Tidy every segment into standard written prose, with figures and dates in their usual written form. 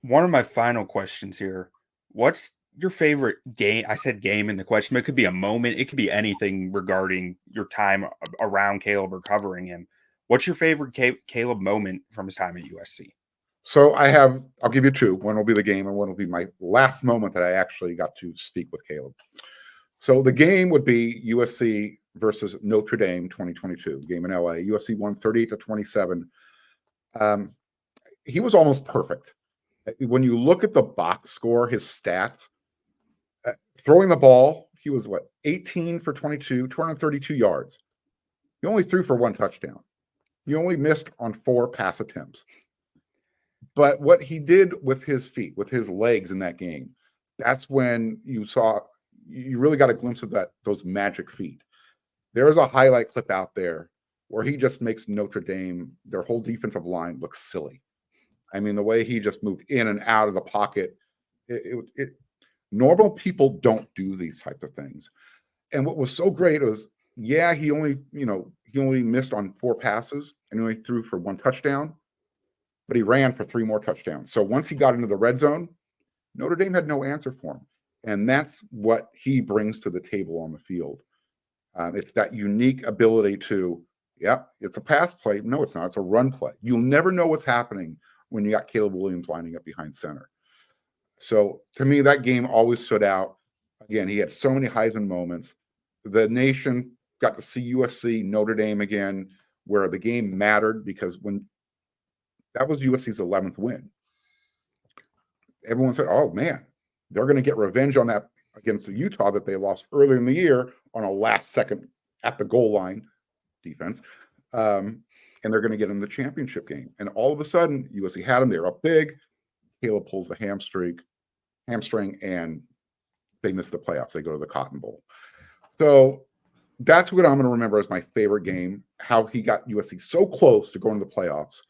One of my final questions here. What's your favorite game? I said game in the question, but it could be a moment. It could be anything regarding your time around Caleb or covering him. What's your favorite Caleb moment from his time at USC? So I'll give you two. One will be the game, and one will be my last moment that I actually got to speak with Caleb. So the game would be USC versus Notre Dame 2022 game in LA. USC won 38-27. Um, he was almost perfect. When you look at the box score, his stats, throwing the ball, he was 18 for 22, 232 yards. He only threw for one touchdown. He only missed on 4 pass attempts. But what he did with his feet, with his legs in that game, that's when you really got a glimpse of those magic feet. There is a highlight clip out there where he just makes Notre Dame, their whole defensive line, look silly. I mean, the way he just moved in and out of the pocket, normal people don't do these types of things. And what was so great was, yeah, he only missed on 4 passes and he only threw for 1 touchdown, but he ran for 3 more touchdowns. So once he got into the red zone, Notre Dame had no answer for him. And that's what he brings to the table on the field. It's that unique ability to, it's a pass play. No, it's not. It's a run play. You'll never know what's happening when you got Caleb Williams lining up behind center. So to me, that game always stood out. Again, he had so many Heisman moments. The nation got to see USC, Notre Dame again, where the game mattered because when that was USC's 11th win. Everyone said, oh man, they're going to get revenge on that against the Utah that they lost earlier in the year on a last second at the goal line defense. And they're going to get in the championship game. And all of a sudden, USC had them. They were up big. Caleb pulls the hamstring, and they miss the playoffs. They go to the Cotton Bowl. So that's what I'm going to remember as my favorite game, how he got USC so close to going to the playoffs.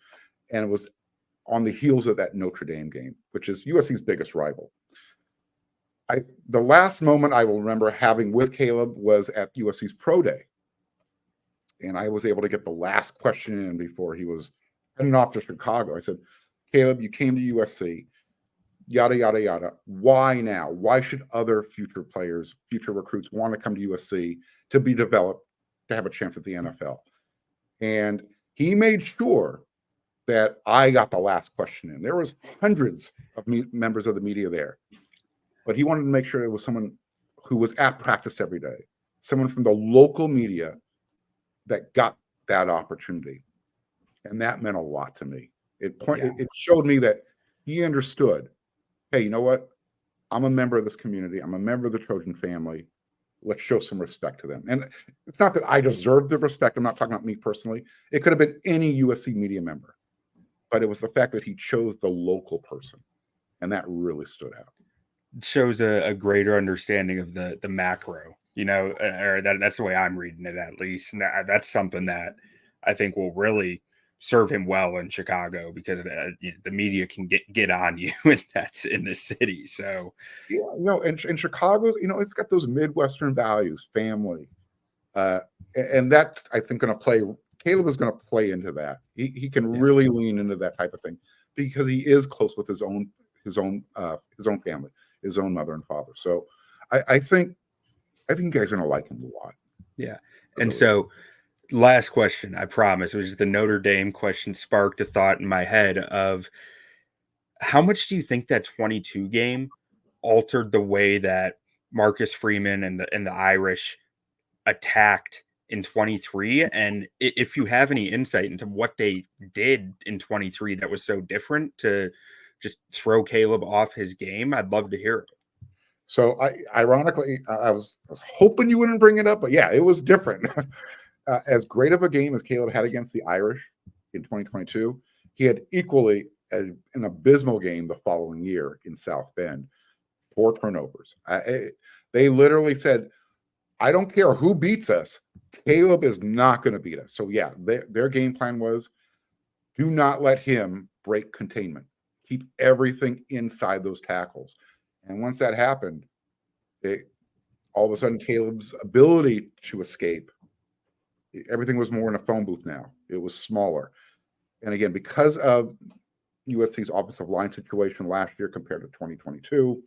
And it was on the heels of that Notre Dame game, which is USC's biggest rival. The last moment I will remember having with Caleb was at USC's Pro Day. And I was able to get the last question in before he was heading off to Chicago. I said, Caleb, you came to USC, yada, yada, yada. Why now? Why should other future players, future recruits want to come to USC to be developed, to have a chance at the NFL? And he made sure that I got the last question in. There was hundreds of members of the media there, but he wanted to make sure it was someone who was at practice every day, someone from the local media that got that opportunity. And that meant a lot to me. It showed me that he understood, hey, you know what? I'm a member of this community. I'm a member of the Trojan family. Let's show some respect to them. And it's not that I deserve the respect. I'm not talking about me personally. It could have been any USC media member. But it was the fact that he chose the local person. And that really stood out. It shows a greater understanding of the macro, or that's the way I'm reading it at least. And that's something that I think will really serve him well in Chicago because the media can get on you and that's in the city. So in Chicago, it's got those Midwestern values, family, and that's I think going to play. Caleb is going to play into that. He can really lean into that type of thing because he is close with his own family, his own mother and father. So I think you guys are going to like him a lot. Yeah, and so. Last question, I promise, which is the Notre Dame question, sparked a thought in my head of how much do you think that 22 game altered the way that Marcus Freeman and the Irish attacked in 23? And if you have any insight into what they did in 23 that was so different to just throw Caleb off his game, I'd love to hear it. So ironically, I was hoping you wouldn't bring it up, but yeah, it was different. As great of a game as Caleb had against the Irish in 2022, he had equally an abysmal game the following year in South Bend. 4 turnovers. They literally said, I don't care who beats us. Caleb is not going to beat us. So yeah, their game plan was do not let him break containment. Keep everything inside those tackles. And once that happened, all of a sudden Caleb's ability to escape, everything was more in a phone booth now. It was smaller. And again, because of USC's offensive line situation last year compared to 2022.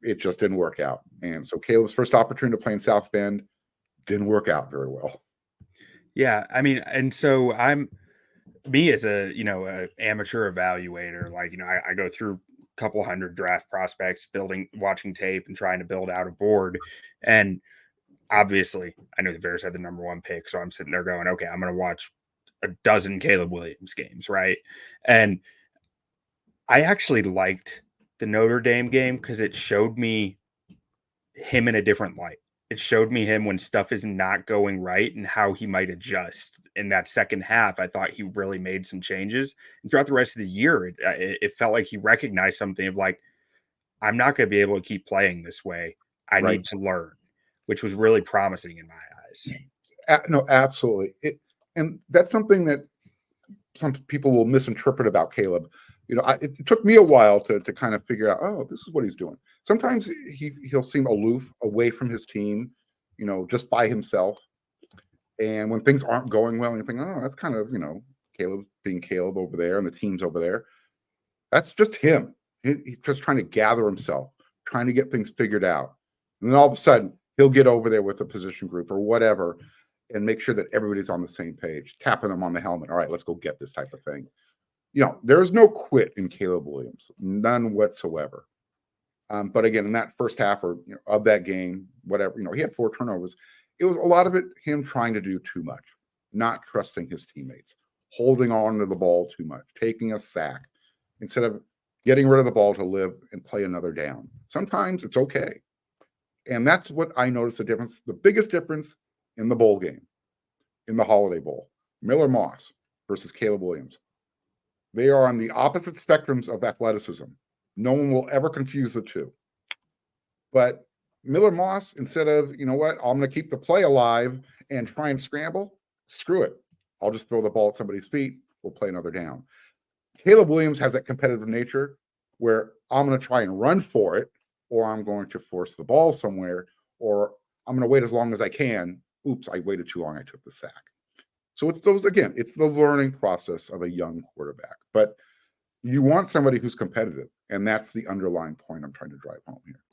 It just didn't work out. And so Caleb's first opportunity to play in South Bend didn't work out very well. Yeah, I mean, and so me as a a amateur evaluator, like I go through a couple hundred draft prospects, watching tape and trying to build out a board. And obviously I know the Bears had the number one pick, so I'm sitting there going, okay, I'm going to watch a dozen Caleb Williams games, right? And I actually liked the Notre Dame game because it showed me him in a different light. It showed me him when stuff is not going right and how he might adjust. In that second half, I thought he really made some changes. And throughout the rest of the year, it felt like he recognized something of like, I'm not going to be able to keep playing this way. I Right. need to learn, which was really promising in my eyes. No, absolutely. And that's something that some people will misinterpret about Caleb. It took me a while to kind of figure out, oh, this is what he's doing. Sometimes he'll seem aloof, away from his team, just by himself. And when things aren't going well, you think, oh, that's kind of, Caleb being Caleb over there and the team's over there. That's just him. He's just trying to gather himself, trying to get things figured out. And then all of a sudden, he'll get over there with a position group or whatever and make sure that everybody's on the same page, tapping them on the helmet. All right, let's go get this type of thing. There's no quit in Caleb Williams, none whatsoever. But again, in that first half of that game, whatever, he had 4 turnovers. It was a lot of it him trying to do too much, not trusting his teammates, holding on to the ball too much, taking a sack instead of getting rid of the ball to live and play another down. Sometimes it's okay. And that's what I noticed the difference, the biggest difference in the bowl game, in the Holiday Bowl. Miller Moss versus Caleb Williams. They are on the opposite spectrums of athleticism. No one will ever confuse the two. But Miller Moss, instead of, I'm going to keep the play alive and try and scramble, screw it. I'll just throw the ball at somebody's feet. We'll play another down. Caleb Williams has that competitive nature where I'm going to try and run for it, or I'm going to force the ball somewhere, or I'm going to wait as long as I can. Oops, I waited too long. I took the sack. So it's the learning process of a young quarterback. But you want somebody who's competitive, and that's the underlying point I'm trying to drive home here.